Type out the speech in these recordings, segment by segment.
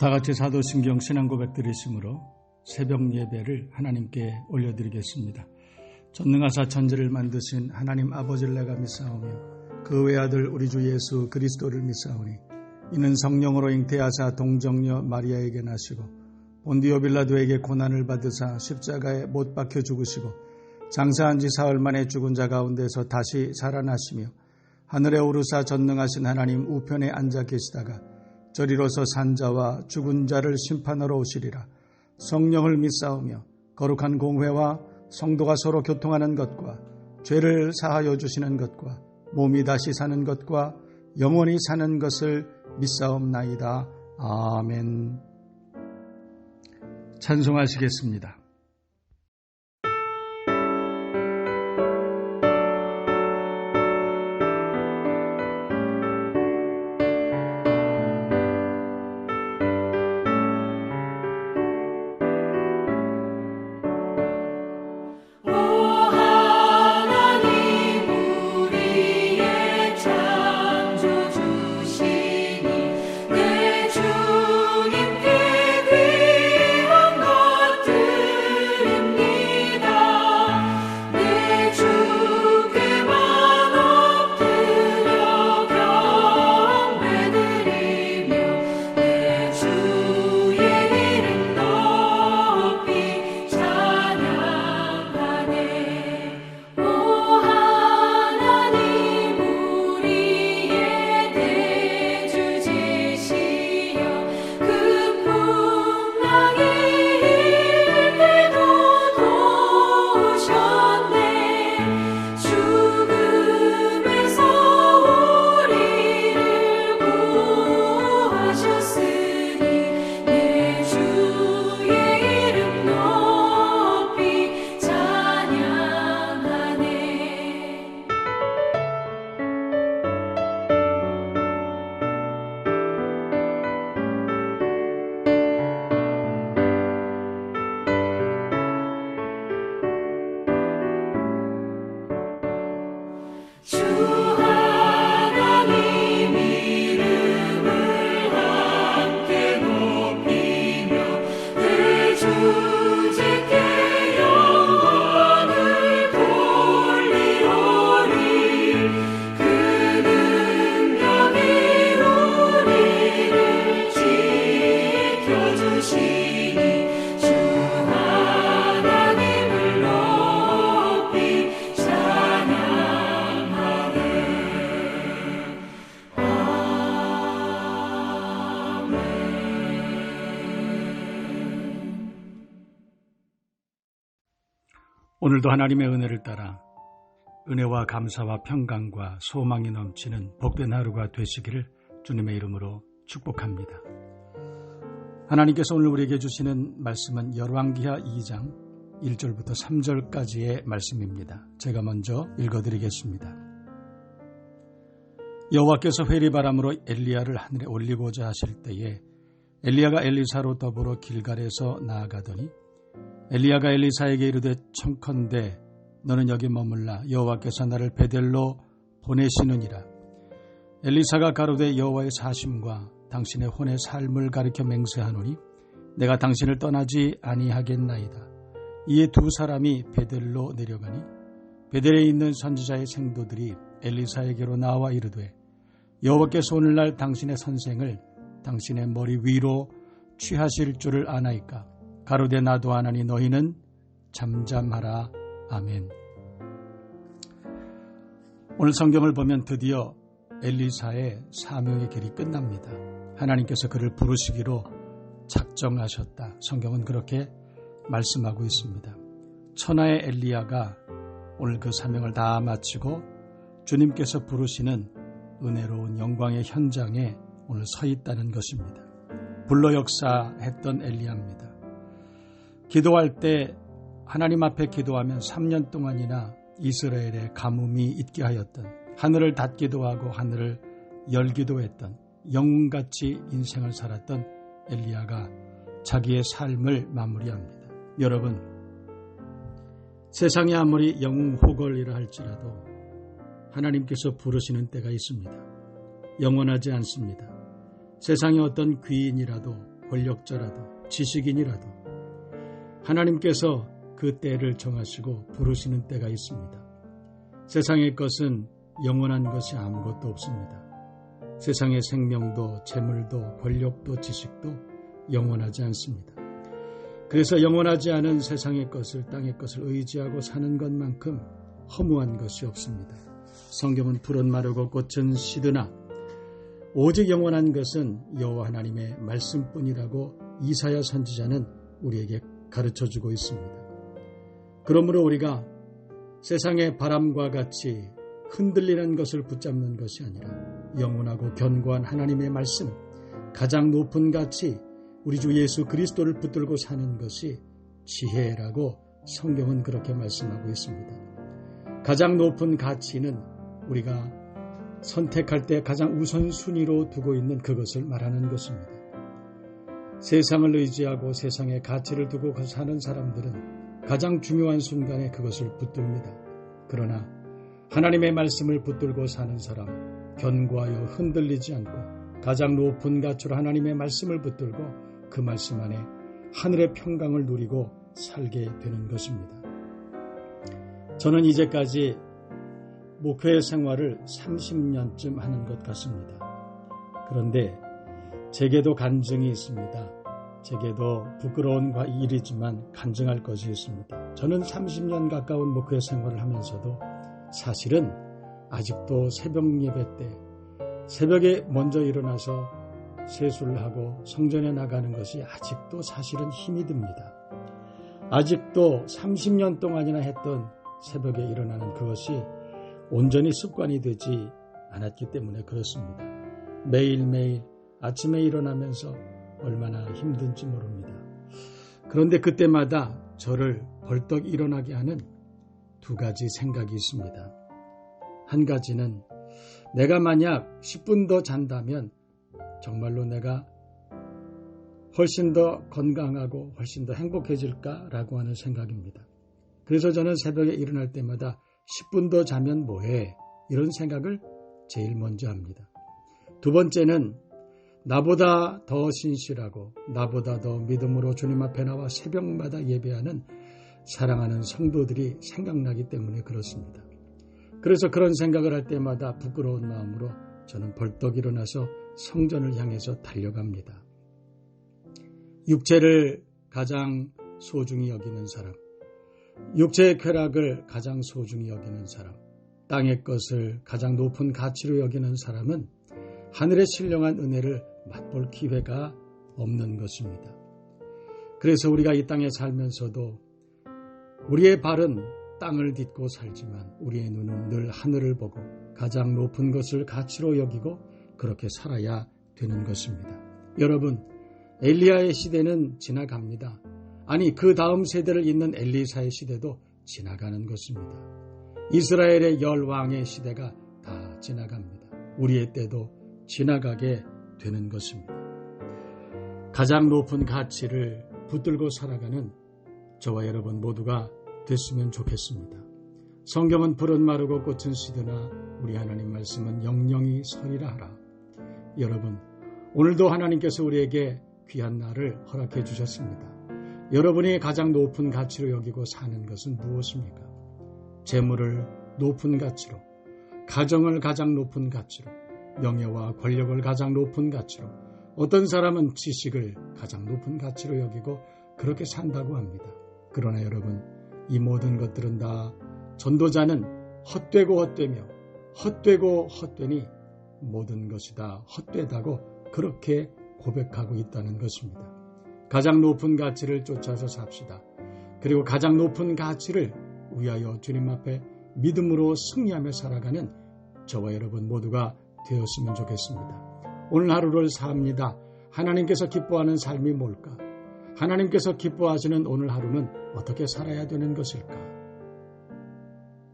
다같이 사도신경 신앙고백 드리심으로 새벽 예배를 하나님께 올려드리겠습니다. 전능하사 천지를 만드신 하나님 아버지를 내가 믿사오며 그 외아들 우리 주 예수 그리스도를 믿사오니 이는 성령으로 잉태하사 동정녀 마리아에게 나시고 본디오 빌라도에게 고난을 받으사 십자가에 못 박혀 죽으시고 장사한 지 사흘 만에 죽은 자 가운데서 다시 살아나시며 하늘에 오르사 전능하신 하나님 우편에 앉아 계시다가 저리로서 산자와 죽은 자를 심판하러 오시리라. 성령을 믿사오며 거룩한 공회와 성도가 서로 교통하는 것과 죄를 사하여 주시는 것과 몸이 다시 사는 것과 영원히 사는 것을 믿사옵나이다. 아멘. 찬송하시겠습니다. 오늘도 하나님의 은혜를 따라 은혜와 감사와 평강과 소망이 넘치는 복된 하루가 되시기를 주님의 이름으로 축복합니다. 하나님께서 오늘 우리에게 주시는 말씀은 열왕기하 2장 1절부터 3절까지의 말씀입니다. 제가 먼저 읽어드리겠습니다. 여호와께서 회리바람으로 엘리야를 하늘에 올리고자 하실 때에 엘리야가 엘리사로 더불어 길갈에서 나아가더니 엘리야가 엘리사에게 이르되 청컨대 너는 여기 머물라 여호와께서 나를 베델로 보내시느니라. 엘리사가 가로되 여호와의 사심과 당신의 혼의 삶을 가리켜 맹세하노니 내가 당신을 떠나지 아니하겠나이다. 이에 두 사람이 베델로 내려가니 베델에 있는 선지자의 생도들이 엘리사에게로 나와 이르되 여호와께서 오늘날 당신의 선생을 당신의 머리 위로 취하실 줄을 아나이까. 가로되 나도 아나니 너희는 잠잠하라. 아멘. 오늘 성경을 보면 드디어 엘리사의 사명의 길이 끝납니다. 하나님께서 그를 부르시기로 작정하셨다. 성경은 그렇게 말씀하고 있습니다. 천하의 엘리야가 오늘 그 사명을 다 마치고 주님께서 부르시는 은혜로운 영광의 현장에 오늘 서 있다는 것입니다. 불로 역사했던 엘리야입니다. 기도할 때 하나님 앞에 기도하면 3년 동안이나 이스라엘에 가뭄이 있게 하였던, 하늘을 닫기도 하고 하늘을 열기도 했던, 영웅같이 인생을 살았던 엘리야가 자기의 삶을 마무리합니다. 여러분, 세상이 아무리 영웅호걸이라 할지라도 하나님께서 부르시는 때가 있습니다. 영원하지 않습니다. 세상의 어떤 귀인이라도 권력자라도 지식인이라도 하나님께서 그 때를 정하시고 부르시는 때가 있습니다. 세상의 것은 영원한 것이 아무것도 없습니다. 세상의 생명도 재물도 권력도 지식도 영원하지 않습니다. 그래서 영원하지 않은 세상의 것을 땅의 것을 의지하고 사는 것만큼 허무한 것이 없습니다. 성경은 푸른 마르고 꽃은 시드나 오직 영원한 것은 여호와 하나님의 말씀뿐이라고 이사야 선지자는 우리에게 가르쳐주고 있습니다. 그러므로 우리가 세상의 바람과 같이 흔들리는 것을 붙잡는 것이 아니라 영원하고 견고한 하나님의 말씀, 가장 높은 가치 우리 주 예수 그리스도를 붙들고 사는 것이 지혜라고 성경은 그렇게 말씀하고 있습니다. 가장 높은 가치는 우리가 선택할 때 가장 우선순위로 두고 있는 그것을 말하는 것입니다. 세상을 의지하고 세상의 가치를 두고 사는 사람들은 가장 중요한 순간에 그것을 붙듭니다. 그러나 하나님의 말씀을 붙들고 사는 사람, 견고하여 흔들리지 않고 가장 높은 가치로 하나님의 말씀을 붙들고 그 말씀 안에 하늘의 평강을 누리고 살게 되는 것입니다. 저는 이제까지 목회 생활을 30년쯤 하는 것 같습니다. 그런데 제게도 간증이 있습니다. 제게도 부끄러운 일이지만 간증할 것이 있습니다. 저는 30년 가까운 목회 생활을 하면서도 사실은 아직도 새벽 예배 때 새벽에 먼저 일어나서 세수를 하고 성전에 나가는 것이 아직도 사실은 힘이 듭니다. 아직도 30년 동안이나 했던 새벽에 일어나는 그것이 온전히 습관이 되지 않았기 때문에 그렇습니다. 매일매일 아침에 일어나면서 얼마나 힘든지 모릅니다. 그런데 그때마다 저를 벌떡 일어나게 하는 두 가지 생각이 있습니다. 한 가지는 내가 만약 10분 더 잔다면 정말로 내가 훨씬 더 건강하고 훨씬 더 행복해질까라고 하는 생각입니다. 그래서 저는 새벽에 일어날 때마다 10분 더 자면 뭐해? 이런 생각을 제일 먼저 합니다. 두 번째는 나보다 더 신실하고 나보다 더 믿음으로 주님 앞에 나와 새벽마다 예배하는 사랑하는 성도들이 생각나기 때문에 그렇습니다. 그래서 그런 생각을 할 때마다 부끄러운 마음으로 저는 벌떡 일어나서 성전을 향해서 달려갑니다. 육체를 가장 소중히 여기는 사람, 육체의 쾌락을 가장 소중히 여기는 사람, 땅의 것을 가장 높은 가치로 여기는 사람은 하늘의 신령한 은혜를 맛볼 기회가 없는 것입니다. 그래서 우리가 이 땅에 살면서도 우리의 발은 땅을 딛고 살지만 우리의 눈은 늘 하늘을 보고 가장 높은 것을 가치로 여기고 그렇게 살아야 되는 것입니다. 여러분, 엘리야의 시대는 지나갑니다. 아니, 그 다음 세대를 잇는 엘리사의 시대도 지나가는 것입니다. 이스라엘의 10왕의 시대가 다 지나갑니다. 우리의 때도 지나가게 되는 것입니다. 가장 높은 가치를 붙들고 살아가는 저와 여러분 모두가 됐으면 좋겠습니다. 성경은 푸른 마르고 꽃은 시드나 우리 하나님 말씀은 영영이 서리라 하라. 여러분, 오늘도 하나님께서 우리에게 귀한 날을 허락해 주셨습니다. 여러분이 가장 높은 가치로 여기고 사는 것은 무엇입니까? 재물을 높은 가치로, 가정을 가장 높은 가치로, 명예와 권력을 가장 높은 가치로, 어떤 사람은 지식을 가장 높은 가치로 여기고 그렇게 산다고 합니다. 그러나 여러분, 이 모든 것들은 다 전도자는 헛되고 헛되며 헛되고 헛되니 모든 것이 다 헛되다고 그렇게 고백하고 있다는 것입니다. 가장 높은 가치를 쫓아서 삽시다. 그리고 가장 높은 가치를 위하여 주님 앞에 믿음으로 승리하며 살아가는 저와 여러분 모두가 되었으면 좋겠습니다. 오늘 하루를 삽니다. 하나님께서 기뻐하는 삶이 뭘까? 하나님께서 기뻐하시는 오늘 하루는 어떻게 살아야 되는 것일까?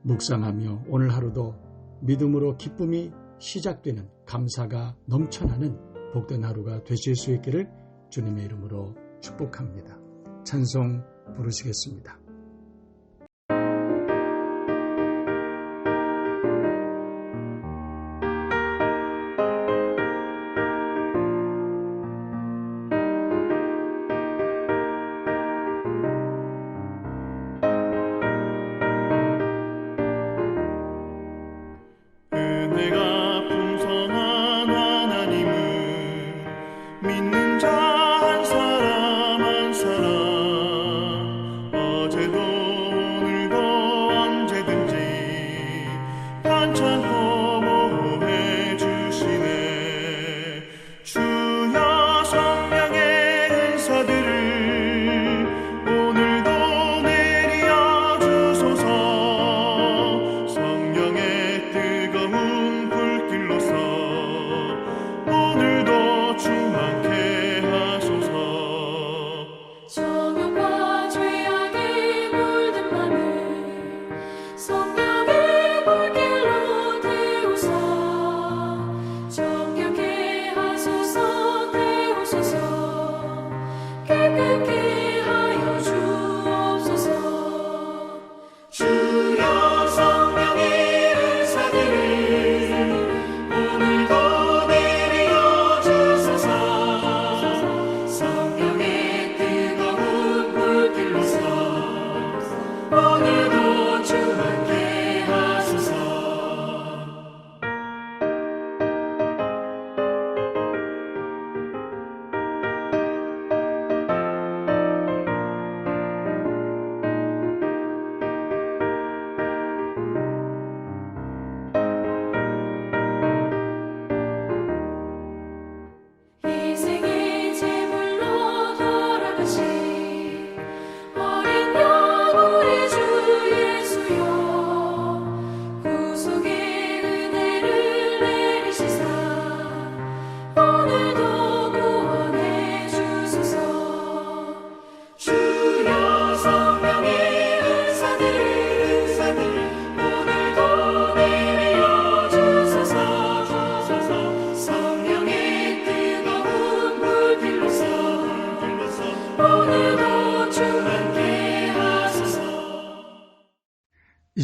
묵상하며 오늘 하루도 믿음으로 기쁨이 시작되는 감사가 넘쳐나는 복된 하루가 되실 수 있기를 주님의 이름으로 축복합니다. 찬송 부르시겠습니다.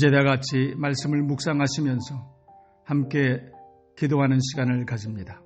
이제 다 같이 말씀을 묵상하시면서 함께 기도하는 시간을 가집니다.